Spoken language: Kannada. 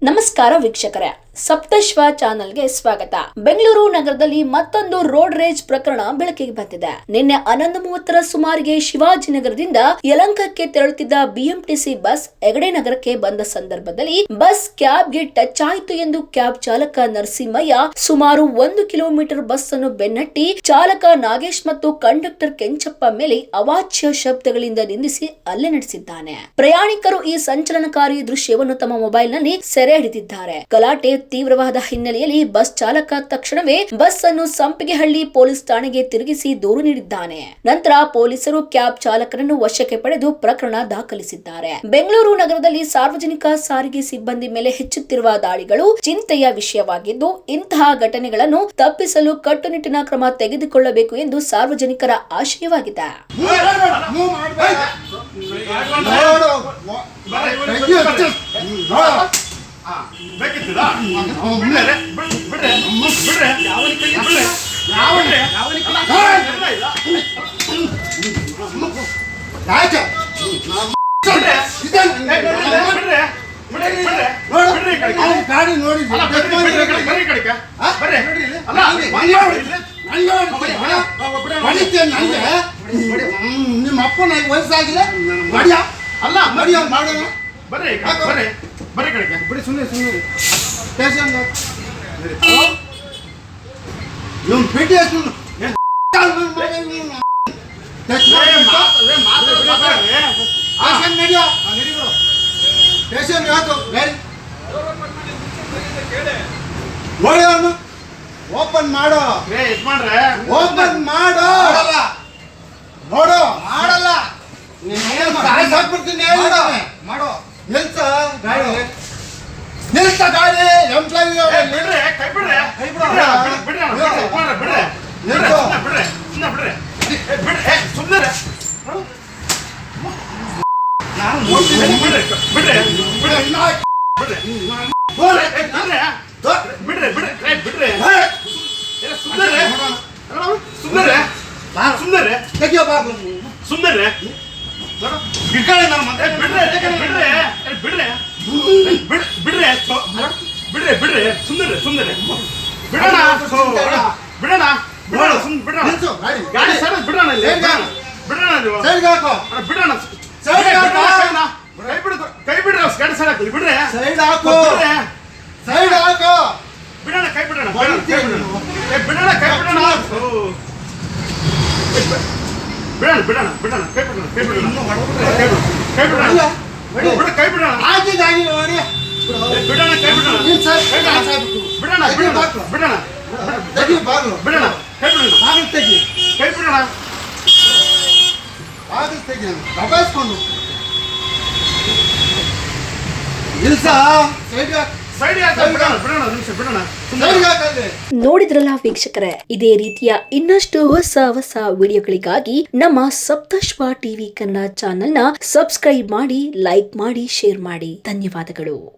ನಮಸ್ಕಾರ ವೀಕ್ಷಕರೇ, ಸಪ್ತಶ್ವ ಚಾನೆಲ್ಗೆ ಸ್ವಾಗತ. ಬೆಂಗಳೂರು ನಗರದಲ್ಲಿ ಮತ್ತೊಂದು ರೋಡ್ ರೇಜ್ ಪ್ರಕರಣ ಬೆಳಕಿಗೆ ಬಂದಿದೆ. ನಿನ್ನೆ 11:30 ಸುಮಾರಿಗೆ ಶಿವಾಜಿನಗರದಿಂದ ಯಲಹಂಕಕ್ಕೆ ತೆರಳುತ್ತಿದ್ದ ಬಿಎಂಟಿಸಿ ಬಸ್ ಹೆಗಡೆ ನಗರಕ್ಕೆ ಬಂದ ಸಂದರ್ಭದಲ್ಲಿ ಬಸ್ ಕ್ಯಾಬ್ಗೆ ಟಚ್ ಆಯಿತು ಎಂದು ಕ್ಯಾಬ್ ಚಾಲಕ ನರಸಿಂಹಯ್ಯ ಸುಮಾರು 1 ಕಿಲೋಮೀಟರ್ ಬಸ್ ಅನ್ನು ಬೆನ್ನಟ್ಟಿ ಚಾಲಕ ನಾಗೇಶ್ ಮತ್ತು ಕಂಡಕ್ಟರ್ ಕೆಂಚಪ್ಪ ಮೇಲೆ ಅವಾಚ್ಯ ಶಬ್ದಗಳಿಂದ ನಿಂದಿಸಿ ಹಲ್ಲೆ ನಡೆಸಿದ್ದಾನೆ. ಪ್ರಯಾಣಿಕರು ಈ ಸಂಚಲನಕಾರಿ ದೃಶ್ಯವನ್ನು ತಮ್ಮ ಮೊಬೈಲ್ ನಲ್ಲಿ ಸೆರೆ ಹಿಡಿದಿದ್ದಾರೆ. ಗಲಾಟೆ ತೀವ್ರವಾದ ಹಿನ್ನೆಲೆಯಲ್ಲಿ ಬಸ್ ಚಾಲಕ ತಕ್ಷಣವೇ ಬಸ್ ಅನ್ನು ಸಂಪಿಗೆಹಳ್ಳಿ ಪೊಲೀಸ್ ಠಾಣೆಗೆ ತಿರುಗಿಸಿ ದೂರು ನೀಡಿದ್ದಾನೆ. ನಂತರ ಪೊಲೀಸರು ಕ್ಯಾಬ್ ಚಾಲಕರನ್ನು ವಶಕ್ಕೆ ಪಡೆದು ಪ್ರಕರಣ ದಾಖಲಿಸಿದ್ದಾರೆ. ಬೆಂಗಳೂರು ನಗರದಲ್ಲಿ ಸಾರ್ವಜನಿಕ ಸಾರಿಗೆ ಸಿಬ್ಬಂದಿ ಮೇಲೆ ಹೆಚ್ಚುತ್ತಿರುವ ದಾಳಿಗಳು ಚಿಂತೆಯ ವಿಷಯವಾಗಿದ್ದು, ಇಂತಹ ಘಟನೆಗಳನ್ನು ತಪ್ಪಿಸಲು ಕಟ್ಟುನಿಟ್ಟಿನ ಕ್ರಮ ತೆಗೆದುಕೊಳ್ಳಬೇಕು ಎಂದು ಸಾರ್ವಜನಿಕರ ಆಶಯವಾಗಿದೆ. ನಿಮ್ಮ ಅಪ್ಪನ ವಯಸ್ಸಾಗಿದೆ ಅಲ್ಲ ಬರ್ರಿ ಕಡೆಗೆ ಬಿಡಿ, ಸುಮ್ಮನೆ ಸ್ಟೇಷನ್ ಇವನು ಭೇಟಿ ಸ್ಟೇಷನ್ ಯಾಕೆ ನೋಡಿ ಅವನು ಓಪನ್ ಮಾಡೋ, ಓಪನ್ ಮಾಡೋ, ನೋಡು ಮಾಡಲ್ಲ ಸಾಕ್ಬಿಡ್ತೀನಿ ಮಾಡೋ. ನಿಲ್ಸ ಗಾಡಿ, ನಿಲ್ಸ ಗಾಡಿ, ಎಂಪ್ಲಾಯಿ ಬಿಡ್ರೆ ಕೈ ಬಿಡ್ರೆ ಕೈ ಬಿಡ್ರೆ ಬಿಡ್ರೆ ಬಿಡ್ರೆ ಬಿಡ್ರೆ ಬಿಡ್ರೆ ಸುಮ್ಮನೆ ನಾನು ನೋಡ್ತೀನಿ. ಬಿಡ್ರೆ ಬಿಡ್ರೆ ಬಿಡ್ರೆ ಬಿಡ್ರೆ ಬಿಡ್ರೆ ಬಿಡ್ರೆ ಸುಮ್ಮನೆ ಸುಮ್ಮನೆ ಸುಮ್ಮನೆ ತೆಗಿಯೋ ಬಾಬು, ಸುಮ್ಮನೆ ಬಿಡ್ರೆ ಬಿಡ್ರೆ ಬಿಡ್ರೆ ಬಿಡ್ರೆ ಬಿಡ್ರೆ ಬಿಡ್ರೆ ಸುಂದರ ಸುಂದರ ಬಿಡೋಣ ಬಿಡೋಣ ಬಿಡೋಣ ಬಿಡೋಣ ಗಾಡಿ ಸರ್ ಬಿಡೋಣ ಬಿಡೋಣ ಬಿಡೋಣ ಕೈ ಬಿಡ್ರೆ ಗಾಡಿ ಸರ್ ಹಾಕಲಿ ಬಿಡ್ರೆ ಸೈಡ್ ಹಾಕೋ, ಸೈಡ್ ಹಾಕೋ, ಬಿಡೋಣ ಕೈ ಬಿಡೋಣ ಬಿಡೋಣ ಕೈ ಬಿಡೋಣ ಬಿಡೋಣ ಬಿಡೋಣ ಬಿಡೋಣ ಕೈ ಬಿಡೋಣ ಕೈ ಬಿಡೋಣ ಕೈ ಬಿಡೋಣ ಬಿಡ ಕೈ ಬಿಡೋಣ ಆಗಿದ್ದಾಗಿ ನೋಡಿ ಬಿಡೋಣ ಕೈ ಬಿಡೋಣ ಬಿಡೋಣ ಬಿಡೋಣ ತೆಗಿ ಬಾಗಿಲು ಬಿಡೋಣ ಕೈ ಬಿಡೋಣ ಬಾಗಿಲು ತೆಗಿ ಕೈ ಬಿಡೋಣ ಬಾಗಿಲು ತೆಗಿ ದಬಾಯಿಸ್ಕೊಂಡು ನಿಲ್ಸ ನೋಡಿದ್ರಲ್ಲ ವೀಕ್ಷಕರೇ, ಇದೇ ರೀತಿಯ ಇನ್ನಷ್ಟು ಹೊಸ ವಿಡಿಯೋಗಳಿಗಾಗಿ ನಮ್ಮ ಸಪ್ತಶ್ವ ಟಿವಿ ಕನ್ನಡ ಚಾನೆಲ್ನ ಸಬ್ಸ್ಕ್ರೈಬ್ ಮಾಡಿ, ಲೈಕ್ ಮಾಡಿ, ಶೇರ್ ಮಾಡಿ. ಧನ್ಯವಾದಗಳು.